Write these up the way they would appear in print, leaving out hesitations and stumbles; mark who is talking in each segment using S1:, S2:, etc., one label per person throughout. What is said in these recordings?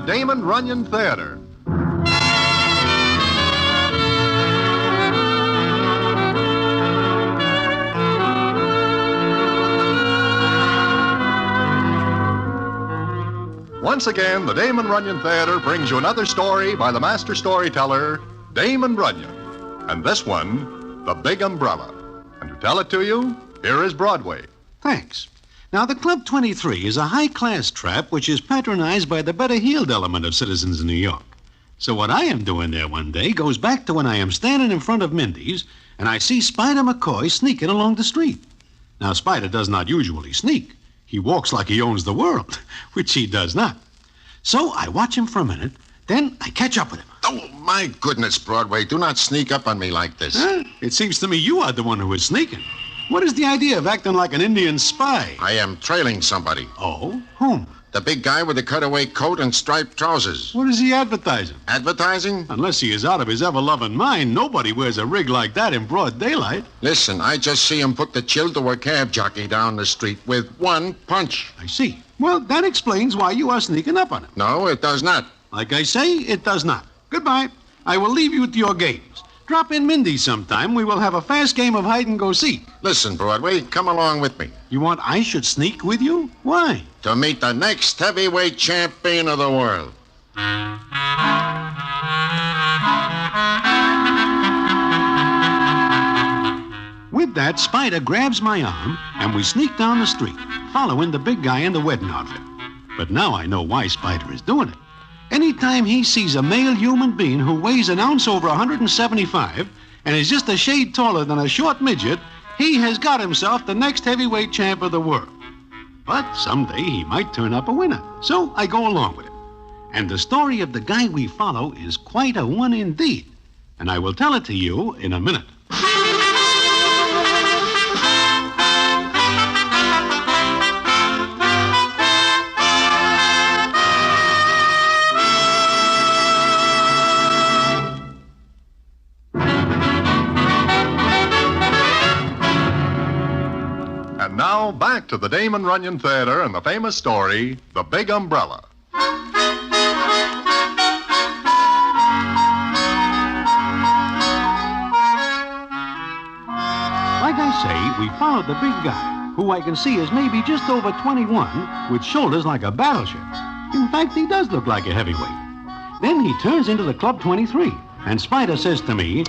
S1: Damon Runyon Theater. Once again, the Damon Runyon Theater brings you another story by the master storyteller, Damon Runyon. And this one, The Big Umbrella. And to tell it to you, here is Broadway.
S2: Thanks. Now, the Club 23 is a high-class trap which is patronized by the better-heeled element of citizens in New York. So what I am doing there one day goes back to when I am standing in front of Mindy's and I see Spider McCoy sneaking along the street. Now, Spider does not usually sneak. He walks like he owns the world, which he does not. So I watch him for a minute, then I catch up with him.
S3: Oh, my goodness, Broadway, do not sneak up on me like this.
S2: Huh? It seems to me you are the one who is sneaking. What is the idea of acting like an Indian spy?
S3: I am trailing somebody.
S2: Oh? Whom?
S3: The big guy with the cutaway coat and striped trousers.
S2: What is he advertising?
S3: Advertising?
S2: Unless he is out of his ever-loving mind, nobody wears a rig like that in broad daylight.
S3: Listen, I just see him put the chill to a cab jockey down the street with one punch.
S2: I see. Well, that explains why you are sneaking up on him.
S3: No, it does not.
S2: Like I say, it does not. Goodbye. I will leave you to your games. Drop in Mindy sometime. We will have a fast game of hide-and-go-seek.
S3: Listen, Broadway, come along with me.
S2: You want I should sneak with you? Why?
S3: To meet the next heavyweight champion of the world.
S2: With that, Spider grabs my arm, and we sneak down the street, following the big guy in the wedding outfit. But now I know why Spider is doing it. Anytime he sees a male human being who weighs an ounce over 175 and is just a shade taller than a short midget, he has got himself the next heavyweight champ of the world. But someday he might turn up a winner, so I go along with it. And the story of the guy we follow is quite a one indeed, and I will tell it to you in a minute.
S1: Now, back to the Damon Runyon Theater and the famous story, The Big Umbrella.
S2: Like I say, we followed the big guy, who I can see is maybe just over 21, with shoulders like a battleship. In fact, he does look like a heavyweight. Then he turns into the Club 23, and Spider says to me...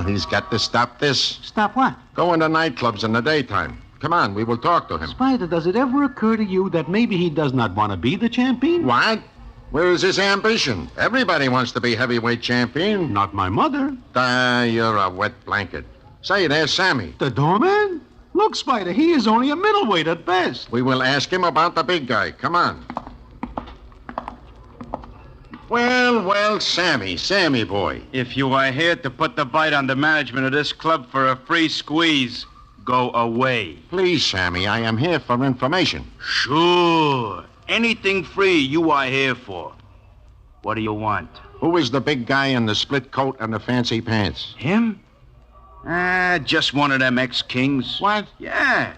S3: He's got to stop this.
S2: Stop what?
S3: Going to nightclubs in the daytime. Come on, we will talk to him.
S2: Spider, does it ever occur to you that maybe he does not want to be the champion?
S3: What? Where is his ambition? Everybody wants to be heavyweight champion.
S2: Not my mother.
S3: You're a wet blanket. Say, there's Sammy.
S2: The doorman? Look, Spider, he is only a middleweight at best.
S3: We will ask him about the big guy. Come on. Well, Sammy boy.
S4: If you are here to put the bite on the management of this club for a free squeeze, go away.
S3: Please, Sammy, I am here for information.
S4: Sure. Anything free you are here for. What do you want?
S3: Who is the big guy in the split coat and the fancy pants?
S4: Him? Just one of them ex-kings.
S3: What?
S4: Yeah.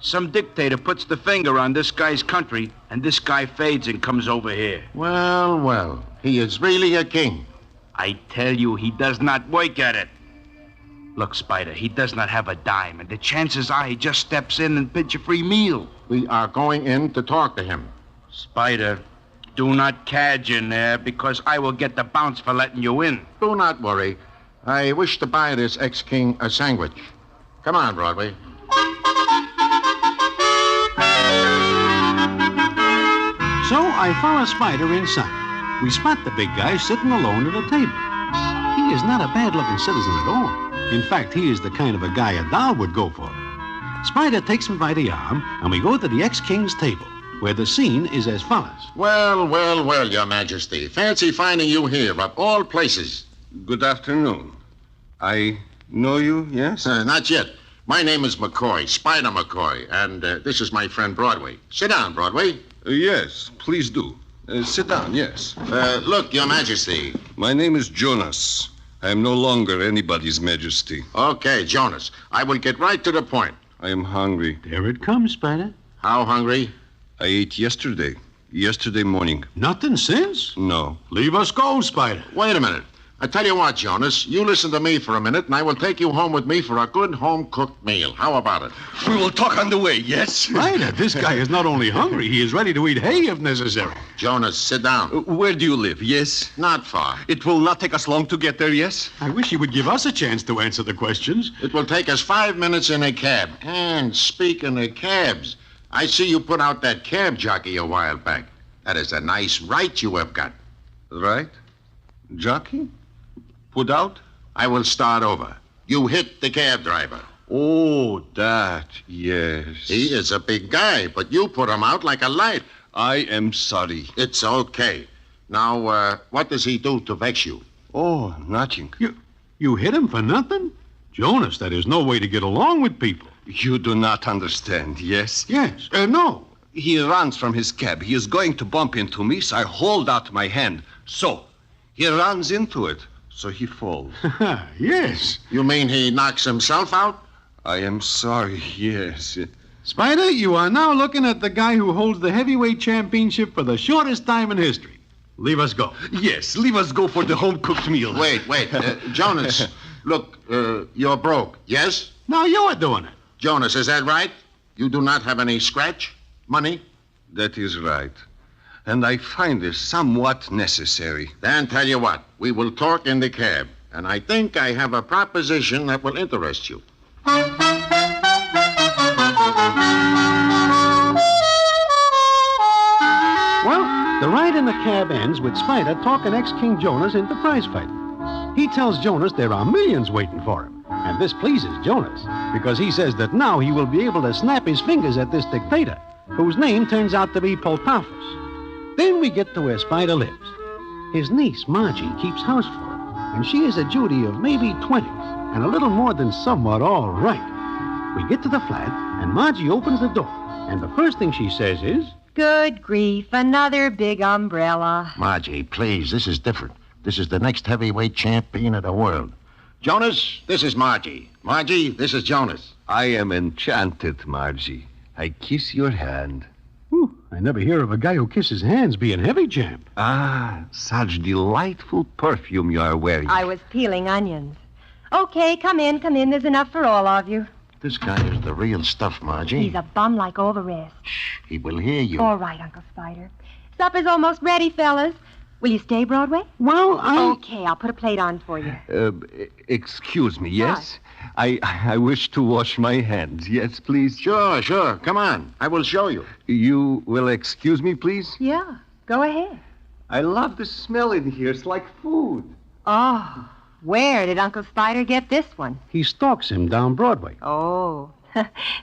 S4: Some dictator puts the finger on this guy's country, and this guy fades and comes over here.
S3: Well, he is really a king.
S4: I tell you, he does not work at it. Look, Spider, he does not have a dime, and the chances are he just steps in and bids a free meal.
S3: We are going in to talk to him.
S4: Spider, do not cadge in there, because I will get the bounce for letting you in.
S3: Do not worry. I wish to buy this ex-king a sandwich. Come on, Broadway.
S2: So I follow Spider inside. We spot the big guy sitting alone at a table. He is not a bad-looking citizen at all. In fact, he is the kind of a guy a doll would go for. Spider takes him by the arm, and we go to the ex-king's table, where the scene is as follows.
S3: Well, Your Majesty. Fancy finding you here, of all places.
S5: Good afternoon. I know you, yes?
S3: Not yet. My name is McCoy, Spider McCoy, and this is my friend Broadway. Sit down, Broadway.
S5: Yes, please do. Sit down, yes.
S3: Look, Your Majesty.
S5: My name is Jonas. I am no longer anybody's majesty.
S3: Okay, Jonas. I will get right to the point.
S5: I am hungry.
S2: There it comes, Spider.
S3: How hungry?
S5: I ate yesterday. Yesterday morning.
S2: Nothing since?
S5: No.
S2: Leave us go, Spider.
S3: Wait a minute. I tell you what, Jonas, you listen to me for a minute, and I will take you home with me for a good home-cooked meal. How about it?
S5: We will talk on the way, yes?
S2: Spider, this guy is not only hungry, he is ready to eat hay if necessary.
S3: Jonas, sit down.
S5: Where do you live, yes?
S3: Not far.
S5: It will not take us long to get there, yes?
S2: I wish he would give us a chance to answer the questions.
S3: It will take us 5 minutes in a cab. And speaking of cabs, I see you put out that cab jockey a while back. That is a nice right you have got.
S5: Right? Jockey? Put out?
S3: I will start over. You hit the cab driver.
S5: Oh, that, yes.
S3: He is a big guy, but you put him out like a light.
S5: I am sorry.
S3: It's okay. Now, what does he do to vex you?
S5: Oh, nothing.
S2: You hit him for nothing? Jonas, that is no way to get along with people.
S5: You do not understand, yes?
S2: Yes. No.
S5: He runs from his cab. He is going to bump into me, so I hold out my hand. So, he runs into it. So he falls.
S2: Yes.
S3: You mean he knocks himself out?
S5: I am sorry, yes.
S2: Spider, you are now looking at the guy who holds the heavyweight championship for the shortest time in history. Leave us go.
S5: Yes, leave us go for the home-cooked meal.
S3: Wait. Jonas, look, you're broke, yes?
S2: Now you are doing it.
S3: Jonas, is that right? You do not have any scratch money?
S5: That is right. And I find this somewhat necessary.
S3: Then tell you what, we will talk in the cab. And I think I have a proposition that will interest you.
S2: Well, the ride in the cab ends with Spider talking ex-King Jonas into prize fighting. He tells Jonas there are millions waiting for him. And this pleases Jonas, because he says that now he will be able to snap his fingers at this dictator, whose name turns out to be Poltaphus. Then we get to where Spider lives. His niece, Margie, keeps house for him, and she is a Judy of maybe 20, and a little more than somewhat all right. We get to the flat, and Margie opens the door, and the first thing she says is,
S6: Good grief, another big umbrella.
S3: Margie, please, this is different. This is the next heavyweight champion of the world. Jonas, this is Margie. Margie, this is Jonas.
S5: I am enchanted, Margie. I kiss your hand.
S2: Whew, I never hear of a guy who kisses hands being heavy champ.
S5: Ah, such delightful perfume you are wearing.
S6: I was peeling onions. Okay, come in. There's enough for all of you.
S3: This guy is the real stuff, Margie.
S6: He's a bum like all the rest.
S3: Shh, he will hear you.
S6: All right, Uncle Spider. Supper's almost ready, fellas. Will you stay, Broadway?
S2: Well,
S6: Okay, I'll put a plate on for you.
S5: Excuse me, yes? I wish to wash my hands. Yes, please?
S3: Sure. Come on. I will show you.
S5: You will excuse me, please?
S6: Yeah, go ahead.
S5: I love the smell in here. It's like food.
S6: Oh, where did Uncle Spider get this one?
S2: He stalks him down Broadway.
S6: Oh,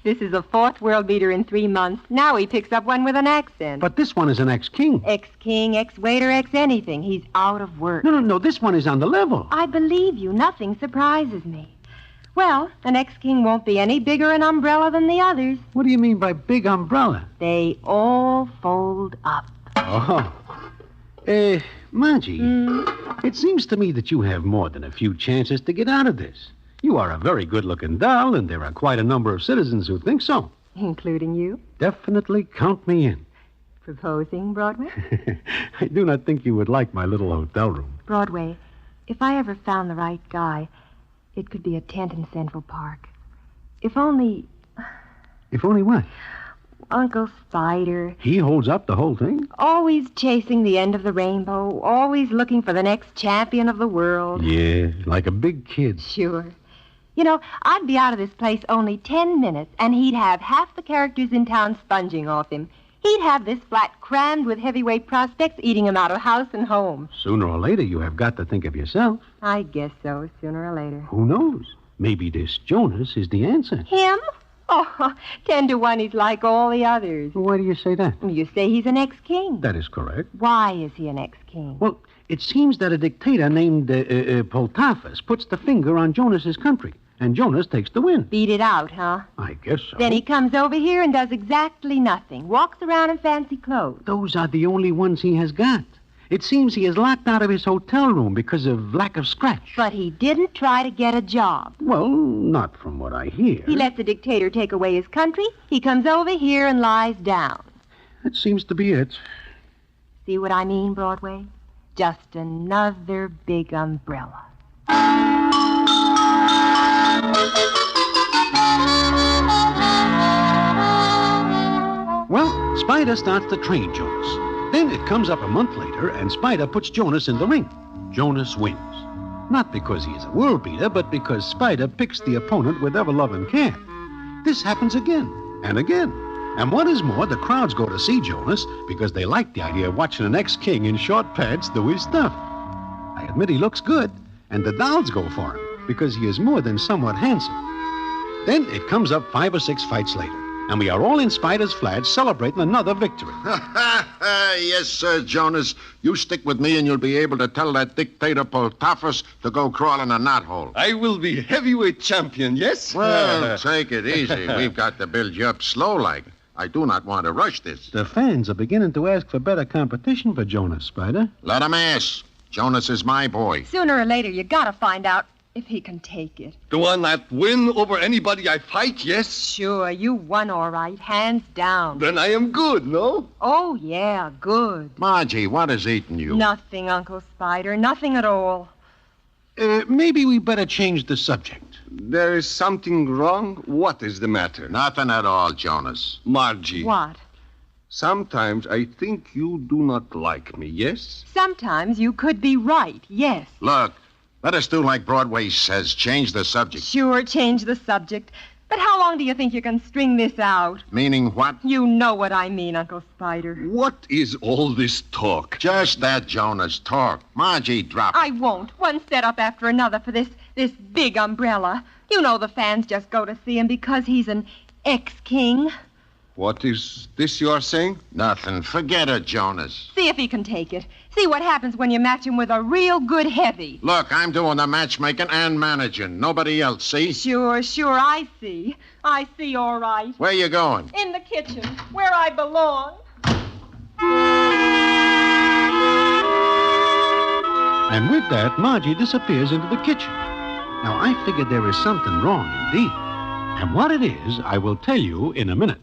S6: this is a fourth world beater in 3 months. Now he picks up one with an accent.
S2: But this one is an ex-king.
S6: Ex-king, ex-waiter, ex-anything. He's out of work.
S2: No, this one is on the level.
S6: I believe you. Nothing surprises me. Well, an ex-king won't be any bigger an umbrella than the others.
S2: What do you mean by big umbrella?
S6: They all fold up.
S2: Oh. Margie, it seems to me that you have more than a few chances to get out of this. You are a very good-looking doll, and there are quite a number of citizens who think so.
S6: Including you?
S2: Definitely count me in.
S6: Proposing, Broadway?
S2: I do not think you would like my little hotel room.
S6: Broadway, if I ever found the right guy, it could be a tent in Central Park. If only...
S2: If only what?
S6: Uncle Spider.
S2: He holds up the whole thing?
S6: Always chasing the end of the rainbow, always looking for the next champion of the world.
S2: Yeah, like a big kid.
S6: Sure. You know, I'd be out of this place only 10 minutes, and he'd have half the characters in town sponging off him. He'd have this flat crammed with heavyweight prospects, eating him out of house and home.
S2: Sooner or later, you have got to think of yourself.
S6: I guess so, sooner or later.
S2: Who knows? Maybe this Jonas is the answer.
S6: Him? Oh, 10 to 1, he's like all the others.
S2: Why do you say that?
S6: You say he's an ex-king.
S2: That is correct.
S6: Why is he an ex-king?
S2: Well, it seems that a dictator named Poltaphus puts the finger on Jonas's country, and Jonas takes the win.
S6: Beat it out, huh?
S2: I guess so.
S6: Then he comes over here and does exactly nothing. Walks around in fancy clothes.
S2: Those are the only ones he has got. It seems he is locked out of his hotel room because of lack of scratch.
S6: But he didn't try to get a job.
S2: Well, not from what I hear.
S6: He lets the dictator take away his country. He comes over here and lies down.
S2: That seems to be it.
S6: See what I mean, Broadway? Just another big umbrella.
S2: Well, Spider starts to train Jonas. Then it comes up a month later, and Spider puts Jonas in the ring. Jonas wins. Not because he is a world beater, but because Spider picks the opponent with ever-loving care. This happens again and again. And what is more, the crowds go to see Jonas because they like the idea of watching an ex-king in short pants do his stuff. I admit he looks good, and the dolls go for him because he is more than somewhat handsome. Then it comes up 5 or 6 fights later, and we are all in Spider's flat celebrating another victory.
S3: Yes, sir, Jonas. You stick with me and you'll be able to tell that dictator Poltafus to go crawl in a knothole.
S5: I will be heavyweight champion, yes?
S3: Well, take it easy. We've got to build you up slow like. I do not want to rush this.
S2: The fans are beginning to ask for better competition for Jonas, Spider.
S3: Let 'em ask. Jonas is my boy.
S6: Sooner or later, you gotta find out if he can take it.
S5: The one that win over anybody I fight, yes?
S6: Sure, you won all right, hands down.
S5: Then I am good, no?
S6: Oh, yeah, good.
S3: Margie, what is eating you?
S6: Nothing, Uncle Spider, nothing at all.
S2: Maybe we better change the subject.
S5: There is something wrong? What is the matter?
S3: Nothing at all, Jonas.
S5: Margie.
S6: What?
S5: Sometimes I think you do not like me, yes?
S6: Sometimes you could be right, yes.
S3: Look, let us do like Broadway says. Change the subject.
S6: Sure, change the subject. But how long do you think you can string this out?
S3: Meaning what?
S6: You know what I mean, Uncle Spider.
S5: What is all this talk?
S3: Just that, Jonas. Talk. Margie, drop it.
S6: I won't. One setup after another for this big umbrella. You know the fans just go to see him because he's an ex-king.
S5: What is this you are saying?
S3: Nothing. Forget it, Jonas.
S6: See if he can take it. See what happens when you match him with a real good heavy.
S3: Look, I'm doing the matchmaking and managing. Nobody else, see?
S6: Sure, I see. I see, all right.
S3: Where you going?
S6: In the kitchen, where I belong.
S2: And with that, Margie disappears into the kitchen. Now, I figured there is something wrong indeed. And what it is, I will tell you in a minute.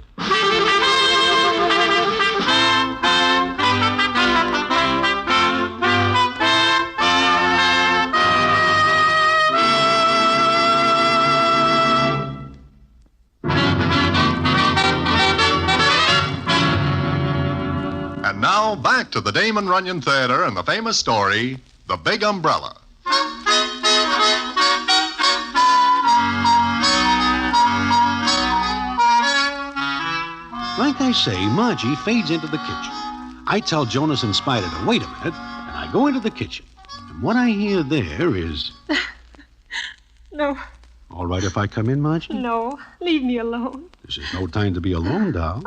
S1: And now, back to the Damon Runyon Theater and the famous story, The Big Umbrella.
S2: Like I say, Margie fades into the kitchen. I tell Jonas and Spider to wait a minute, and I go into the kitchen. And what I hear there is...
S6: No,
S2: All right if I come in, Margie?
S6: no, leave me alone.
S2: This is no time to be alone, doll.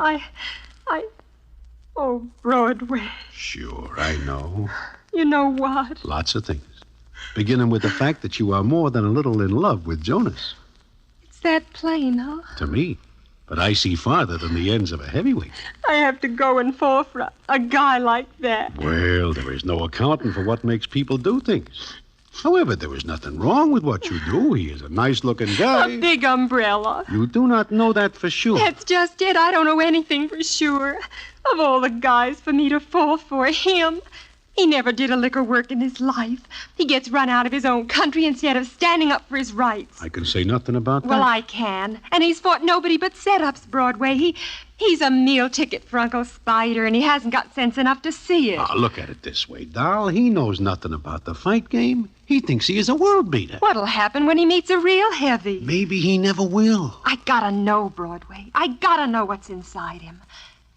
S6: Oh, Broadway.
S2: Sure, I know.
S6: You know what?
S2: Lots of things. Beginning with the fact that you are more than a little in love with Jonas.
S6: It's that plain, huh?
S2: To me. But I see farther than the ends of a heavyweight.
S6: I have to go and fall for a guy like that.
S2: Well, there is no accounting for what makes people do things. However, there is nothing wrong with what you do. He is a nice-looking guy.
S6: A big umbrella.
S2: You do not know that for sure.
S6: That's just it. I don't know anything for sure. Of all the guys for me to fall for, him. He never did a lick of work in his life. He gets run out of his own country instead of standing up for his rights.
S2: I can say nothing about that.
S6: Well, I can. And he's fought nobody but setups, Broadway. He's a meal ticket for Uncle Spider, and he hasn't got sense enough to see it.
S2: Look at it this way, doll. He knows nothing about the fight game. He thinks he is a world beater.
S6: What'll happen when he meets a real heavy?
S2: Maybe he never will.
S6: I gotta know, Broadway. I gotta know what's inside him.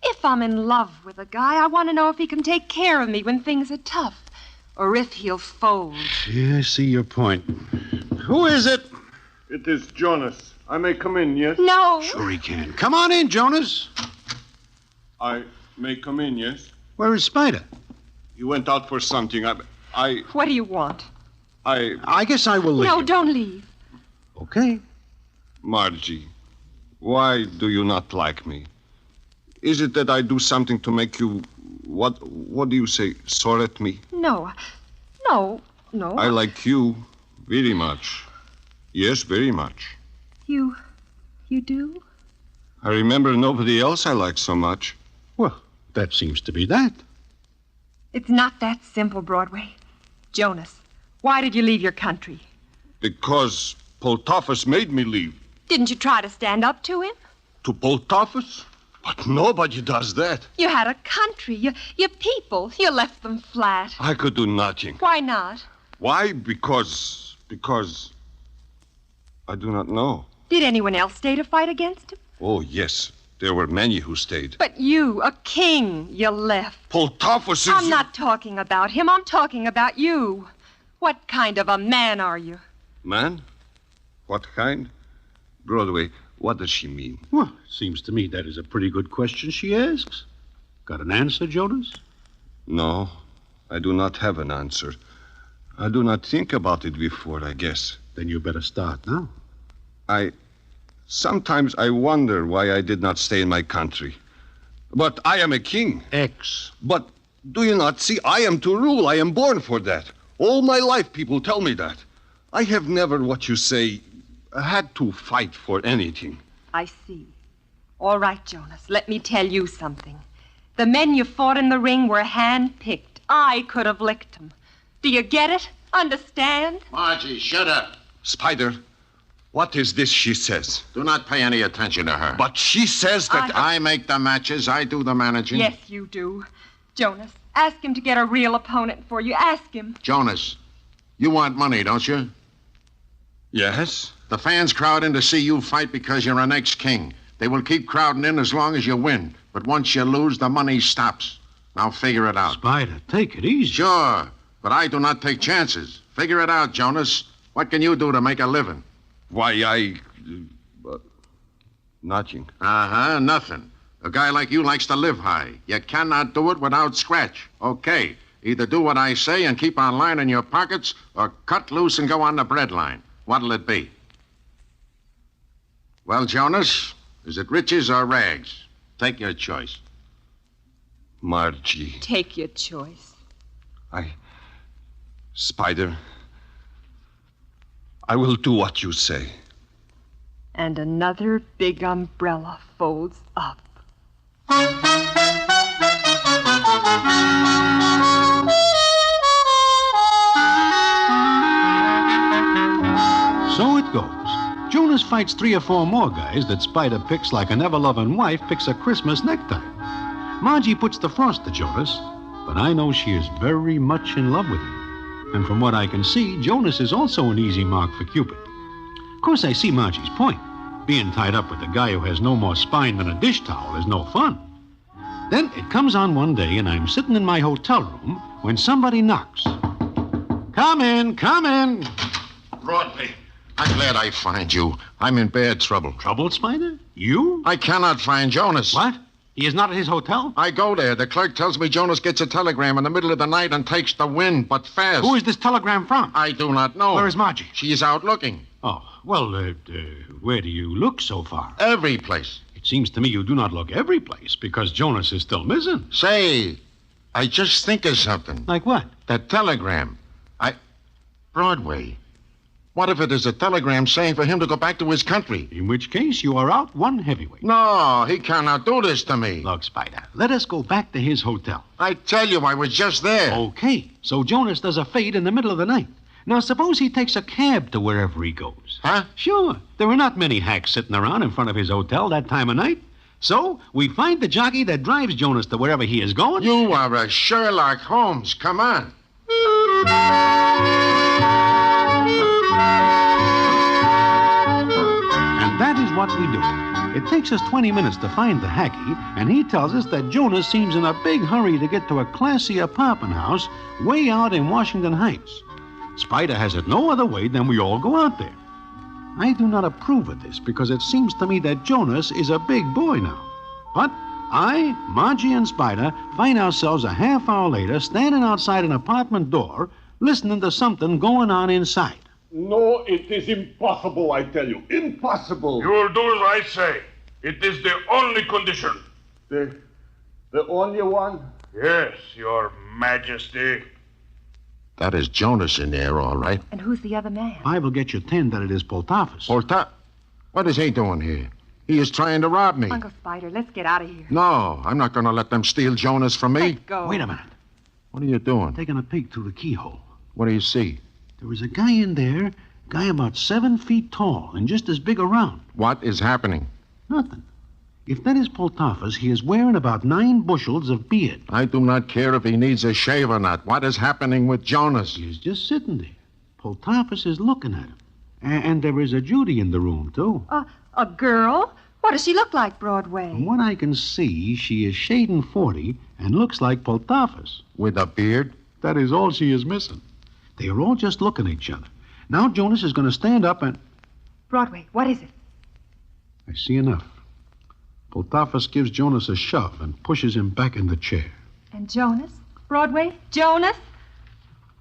S6: If I'm in love with a guy, I want to know if he can take care of me when things are tough, or if he'll fold.
S2: Yeah, I see your point. Who is it?
S7: It is Jonas. I may come in, yes?
S6: No.
S2: Sure he can. Come on in, Jonas.
S7: I may come in, yes?
S2: Where is Spider?
S7: You went out for something.
S6: What do you want?
S2: I guess I will leave.
S6: No, don't leave.
S2: Okay.
S7: Margie, why do you not like me? Is it that I do something to make you, what do you say, sore at me?
S6: No.
S7: I like you very much. Yes, very much.
S6: You do?
S7: I remember nobody else I like so much.
S2: Well, that seems to be that.
S6: It's not that simple, Broadway. Jonas, why did you leave your country?
S7: Because Poltafus made me leave.
S6: Didn't you try to stand up to him?
S7: To Poltafus? But nobody does that.
S6: You had a country, your people. You left them flat.
S7: I could do nothing.
S6: Why not?
S7: Why? Because I do not know.
S6: Did anyone else stay to fight against him?
S7: Oh, yes. There were many who stayed.
S6: But you, a king, you left.
S7: Poltafus is...
S6: I'm not talking about him. I'm talking about you. What kind of a man are you?
S7: Man? What kind? Broadway, what does she mean?
S2: Well, seems to me that is a pretty good question she asks. Got an answer, Jonas?
S7: No, I do not have an answer. I do not think about it before, I guess.
S2: Then you better start now.
S7: Sometimes I wonder why I did not stay in my country. But I am a king. But do you not see? I am to rule. I am born for that. All my life, people tell me that. I have never, what you say, had to fight for anything.
S6: I see. All right, Jonas, let me tell you something. The men you fought in the ring were hand-picked. I could have licked them. Do you get it? Understand?
S3: Margie, shut up.
S7: Spider, what is this she says?
S3: Do not pay any attention to her.
S7: But she says that...
S3: I make the matches. I do the managing.
S6: Yes, you do. Jonas, ask him to get a real opponent for you. Ask him.
S3: Jonas, you want money, don't you?
S7: Yes?
S3: The fans crowd in to see you fight because you're an ex-king. They will keep crowding in as long as you win. But once you lose, the money stops. Now figure it out.
S2: Spider, take it easy.
S3: Sure, but I do not take chances. Figure it out, Jonas. What can you do to make a living?
S7: Why, nothing.
S3: Uh-huh, nothing. A guy like you likes to live high. You cannot do it without scratch. Okay, either do what I say and keep on lining your pockets, or cut loose and go on the breadline. What'll it be? Well, Jonas, is it riches or rags? Take your choice.
S7: Margie.
S6: Take your choice.
S7: Spider, I will do what you say.
S6: And another big umbrella folds up.
S2: So it goes. Jonas fights 3 or 4 more guys that Spider picks like an ever-loving wife picks a Christmas necktie. Margie puts the frost to Jonas, but I know she is very much in love with him. And from what I can see, Jonas is also an easy mark for Cupid. Of course, I see Margie's point. Being tied up with a guy who has no more spine than a dish towel is no fun. Then it comes on one day, and I'm sitting in my hotel room when somebody knocks. Come in, come in.
S3: Broadway, I'm glad I find you. I'm in bad trouble.
S2: Trouble, Spider? You?
S3: I cannot find Jonas.
S2: What? He is not at his hotel?
S3: I go there. The clerk tells me Jonas gets a telegram in the middle of the night and takes the wind, but fast.
S2: Who is this telegram from?
S3: I do not know.
S2: Where is Margie?
S3: She is out looking.
S2: Oh, well, where do you look so far?
S3: Every place.
S2: It seems to me you do not look every place because Jonas is still missing.
S3: Say, I just think of something.
S2: Like what?
S3: That telegram. Broadway. What if it is a telegram saying for him to go back to his country?
S2: In which case, you are out one heavyweight.
S3: No, he cannot do this to me.
S2: Look, Spider, let us go back to his hotel.
S3: I tell you, I was just there.
S2: Okay, so Jonas does a fade in the middle of the night. Now, suppose he takes a cab to wherever he goes.
S3: Huh?
S2: Sure. There are not many hacks sitting around in front of his hotel that time of night. So, we find the jockey that drives Jonas to wherever he is going.
S3: You are a Sherlock Holmes. Come on.
S2: And that is what we do. It takes us 20 minutes to find the hacky, and he tells us that Jonas seems in a big hurry to get to a classy apartment house way out in Washington Heights. Spider has it no other way than we all go out there. I do not approve of this because it seems to me that Jonas is a big boy now. But I, Margie, and Spider find ourselves a half hour later standing outside an apartment door listening to something going on inside.
S8: No, it is impossible, I tell you. Impossible.
S9: You will do as I say. It is the only condition.
S8: The only one?
S9: Yes, Your Majesty.
S3: That is Jonas in there, all right.
S6: And who's the other man?
S2: I will get you 10 that it is Poltafus.
S3: What is he doing here? He is trying to rob me.
S6: Uncle Spider, let's get out of here.
S3: No, I'm not going to let them steal Jonas from me.
S6: Let's go.
S2: Wait a minute.
S3: What are you doing?
S2: Taking a peek through the keyhole.
S3: What do you see?
S2: There was a guy in there, guy about 7 feet tall and just as big around.
S3: What is happening?
S2: Nothing. If that is Poltafus, he is wearing about 9 bushels of beard.
S3: I do not care if he needs a shave or not. What is happening with Jonas?
S2: He is just sitting there. Poltafus is looking at him. And there is a Judy in the room, too.
S10: A girl? What does she look like, Broadway?
S2: From what I can see, she is shading 40 and looks like Poltafus.
S3: With a beard?
S2: That is all she is missing. They are all just looking at each other. Now Jonas is going to stand up and...
S10: Broadway, what is it?
S2: I see enough. Poltafus gives Jonas a shove and pushes him back in the chair.
S10: And Jonas? Broadway? Jonas?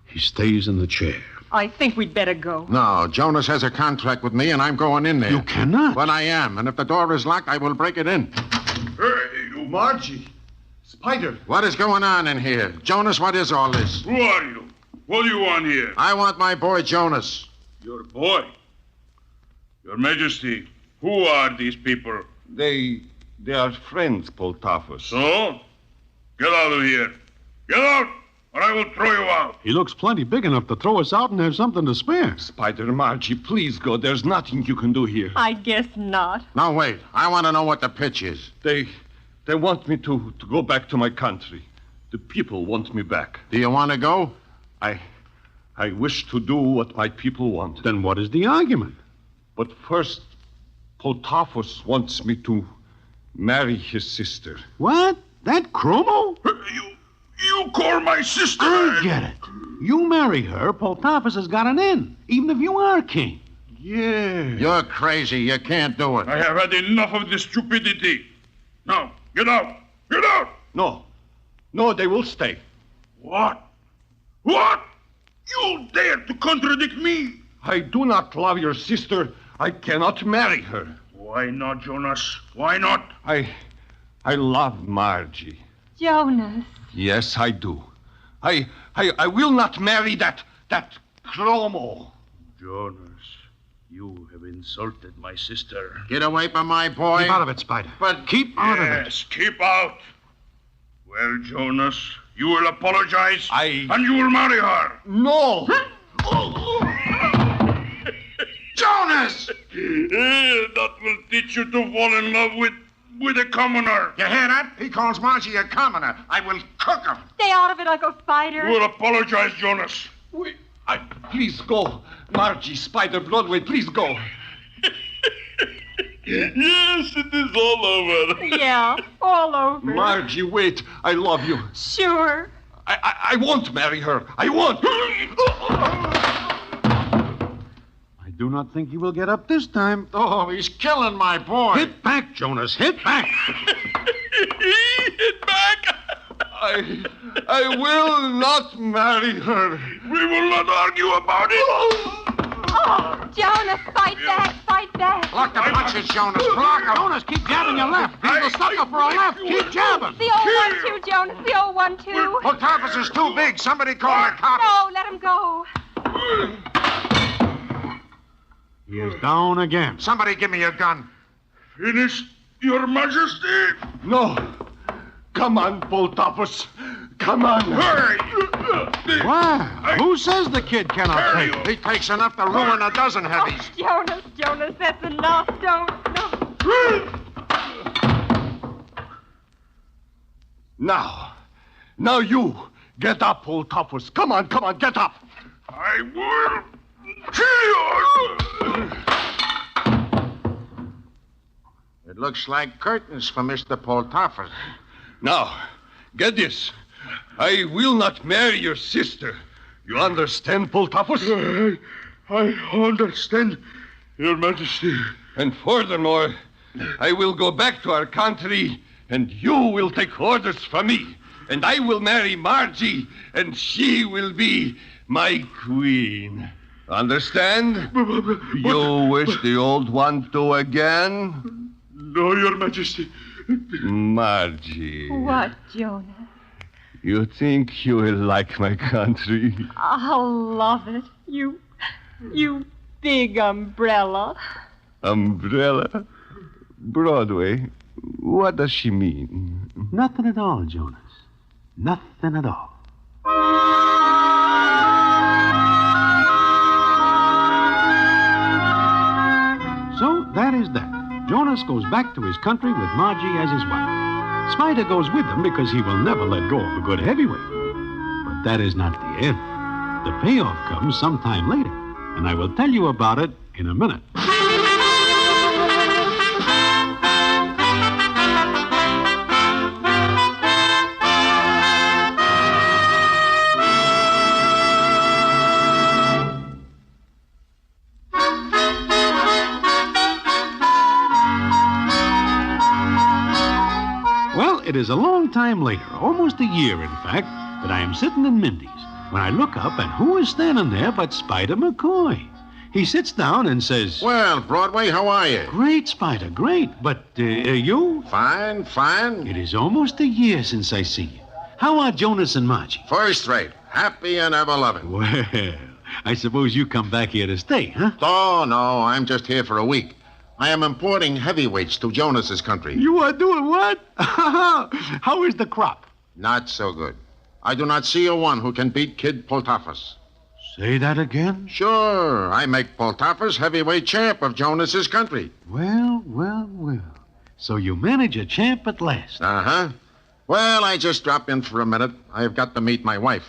S2: He stays in the chair.
S10: I think we'd better go.
S3: No, Jonas has a contract with me, and I'm going in there.
S2: You cannot.
S3: But I am, and if the door is locked, I will break it in.
S9: Hey, you...
S7: Margie! Spider!
S3: What is going on in here? Jonas, what is all this?
S9: Who are you? What do you want here?
S3: I want my boy Jonas.
S9: Your boy? Your Majesty, who are these people?
S7: They are friends, Poltafus.
S9: So? Get out of here. Get out, or I will throw you out.
S2: He looks plenty big enough to throw us out and have something to spare.
S7: Spider, Margie, please go. There's nothing you can do here.
S10: I guess not.
S3: Now, wait. I want to know what the pitch is.
S7: They want me to go back to my country. The people want me back.
S3: Do you want to go?
S7: I wish to do what my people want.
S2: Then what is the argument?
S7: But first, Poltafus wants me to marry his sister.
S2: What? That Chromo?
S9: You call my sister?
S2: I get it. You marry her, Poltafus has got an in, even if you are king.
S7: Yeah.
S3: You're crazy. You can't do it.
S9: I have had enough of this stupidity. Now, get out. Get out.
S7: No, they will stay.
S9: What? What? You dare to contradict me?
S7: I do not love your sister. I cannot marry her.
S9: Why not, Jonas? Why not?
S7: I love Margie.
S6: Jonas.
S7: Yes, I do. I will not marry that Chromo.
S9: Jonas, you have insulted my sister.
S3: Get away from my boy.
S2: Keep out of it, Spider.
S3: But
S2: Keep out of it.
S9: Yes, keep out. Well, Jonas, you will apologize, and you will marry her.
S7: No.
S3: Jonas!
S9: That will teach you to fall in love with a commoner.
S3: You hear that? He calls Margie a commoner. I will cook him.
S6: Stay out of it, Uncle Spider.
S9: You will apologize, Jonas.
S7: Please go. Margie, Spider, Broadway, please go.
S9: Yes, it is all over.
S6: Yeah, all over.
S7: Margie, wait. I love you.
S6: Sure.
S7: I won't marry her. I won't.
S2: I do not think he will get up this time.
S3: Oh, he's killing my boy.
S2: Hit back, Jonas. Hit back.
S9: Hit back.
S7: I will not marry her.
S9: We will not argue about it.
S6: Oh, Jonas, fight back, fight back.
S3: Block the punches, Jonas. Block them.
S2: Jonas, keep jabbing your left. He's a sucker for a left. Keep jabbing.
S6: The old 1-2, Jonas, the old 1-2.
S3: Poltafus is too big. Somebody call the cops.
S6: No, let him go.
S2: He is down again.
S3: Somebody give me a gun.
S9: Finished, Your Majesty.
S7: No. Come on, Poltafus. Come on.
S9: Hurry.
S2: Why? Who says the kid cannot take it?
S3: He takes enough to ruin a dozen heavies.
S6: Jonas, that's enough. Don't.
S7: Now you. Get up, Poltafus. Come on, get up.
S9: I will kill you.
S3: It looks like curtains for Mr. Poltafus.
S7: Now, get this. I will not marry your sister. You understand, Poltafus?
S9: I understand, Your Majesty.
S7: And furthermore, I will go back to our country, and you will take orders from me. And I will marry Margie, and she will be my queen. Understand? You wish the old one to again?
S9: No, Your Majesty.
S7: Margie.
S6: What, Jonas?
S7: You think you will like my country?
S6: I'll love it. You big umbrella.
S7: Umbrella? Broadway? What does she mean?
S2: Nothing at all, Jonas. Nothing at all. is that Jonas goes back to his country with Margie as his wife. Spider goes with him because he will never let go of a good heavyweight. But that is not the end. The payoff comes sometime later, and I will tell you about it in a minute. Well, it is a long time later, almost a year, in fact, that I am sitting in Mindy's when I look up, and who is standing there but Spider McCoy? He sits down and says,
S3: Well, Broadway, how are you?
S2: Great, Spider, great. But you?
S3: Fine, fine.
S2: It is almost a year since I see you. How are Jonas and Margie?
S3: First rate. Happy and ever loving.
S2: Well, I suppose you come back here to stay, huh?
S3: Oh, no, I'm just here for a week. I am importing heavyweights to Jonas's country.
S2: You are doing what? How is the crop?
S3: Not so good. I do not see a one who can beat Kid Poltafus.
S2: Say that again?
S3: Sure, I make Poltafus heavyweight champ of Jonas's country.
S2: Well. So you manage a champ at last.
S3: Uh-huh. Well, I just dropped in for a minute. I've got to meet my wife.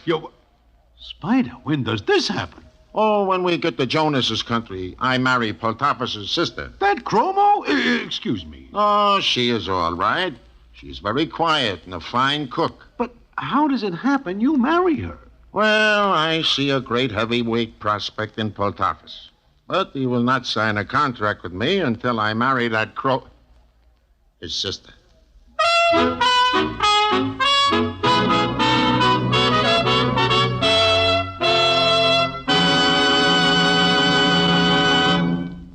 S2: Spider, when does this happen?
S3: Oh, when we get to Jonas's country, I marry Poltafus' sister.
S2: That Chromo? Excuse me.
S3: Oh, she is all right. She's very quiet and a fine cook.
S2: But how does it happen you marry her?
S3: Well, I see a great heavyweight prospect in Poltafus. But he will not sign a contract with me until I marry that his sister.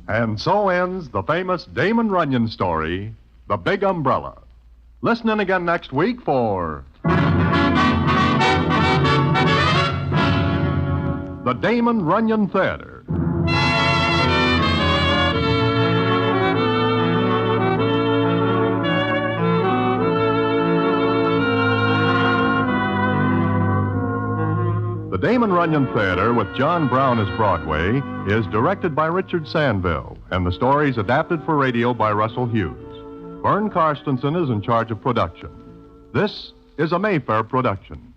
S1: And so ends the famous Damon Runyon story, The Big Umbrella. Listen in again next week for the Damon Runyon Theater. The Damon Runyon Theater with John Brown as Broadway is directed by Richard Sandville, and the stories adapted for radio by Russell Hughes. Vern Karstensen is in charge of production. This is a Mayfair production.